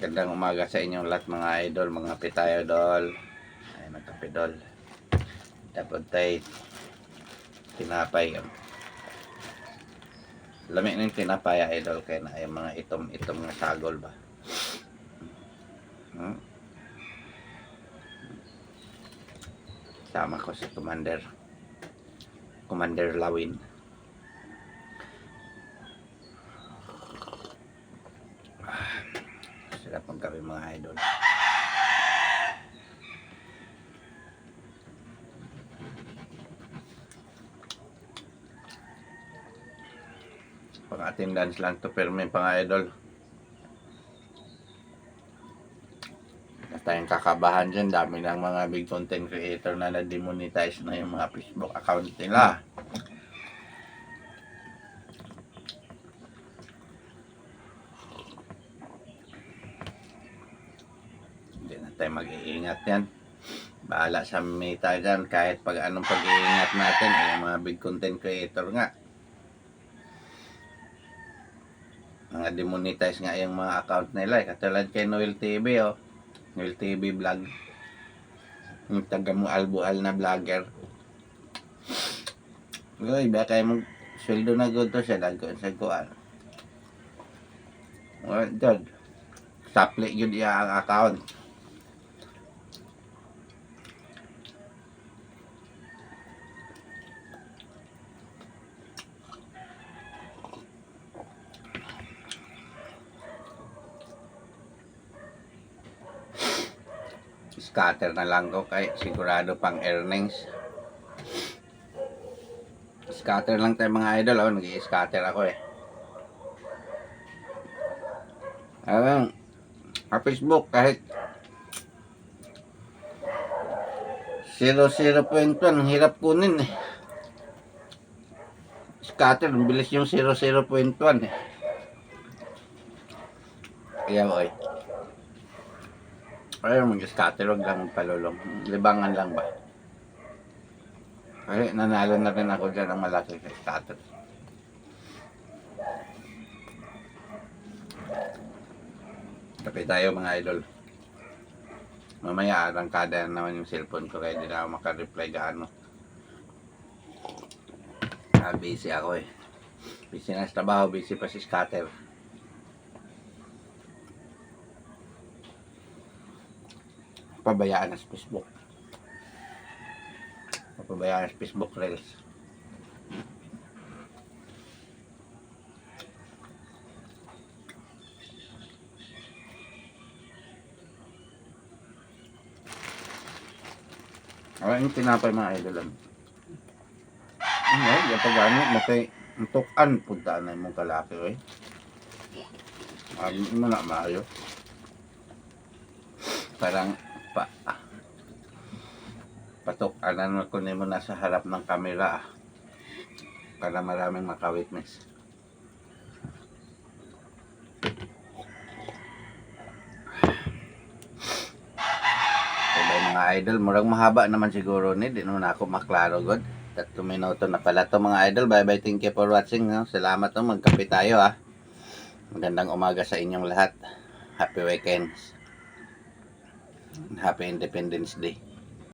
Gandang umaga sa inyong lahat mga idol, mga pitay idol. Ay, magkapidol. Dapat tayo tinapay. Lamig ng tinapay idol kaya na ay mga itom-itom na sagol ba. Sama ko si Commander Lawin. Sarap ang kape mga idol. Pang-attendance lang to pero may pang idol. Tayong kakabahan dyan, dami ng mga big content creator na na-demonetize na yung mga Facebook account nila. Hindi na tayo mag-iingat yan. Bahala sa meta dyan, kahit pag anong pag-iingat natin ay yung mga big content creator nga. Mga demonetize nga yung mga account nila. Katulad kay Noel TV Noel TV vlog. Yung taga mo albual na vlogger. Uy, baka kayo sweldo na good to siya. Dagko sa kuan. Dod. Sapli yun iya ang account. Scatter na lang ko kay sigurado pang earnings. Scatter lang tayo mga idol. Nag-i-scatter ako eh. Sa Facebook kahit 00.1 ang hirap kunin eh. Scatter, bilis yung 00.1 eh. Kaya boy. Ayaw mag-scatter, huwag lang palulong. Libangan lang ba? Kasi nanalo na rin ako dyan ng malaki sa scatter. Kapit tayo mga idol. Mamaya arangkada naman yung cellphone ko kaya di na ako makareply gaano. Busy ako eh. Busy na sa trabaho, busy pa si scatter. Pabayaan na sa Facebook. Pabayaan na sa Facebook Reels. Yung tinapay mga idol. Yung pag-ano, matay, tukan, punta na yung kalaki eh. Mo na maayo. Parang patukanan ko mo na sa harap ng kamera para maraming makawitness. Mga idol, murang mahaba naman siguro ni, di naman ako maklaro god. 3 minuto na pala to mga idol. Bye bye, thank you for watching. Salamat magkape tayo ha. Magandang umaga sa inyong lahat. Happy weekends. Happy Independence Day.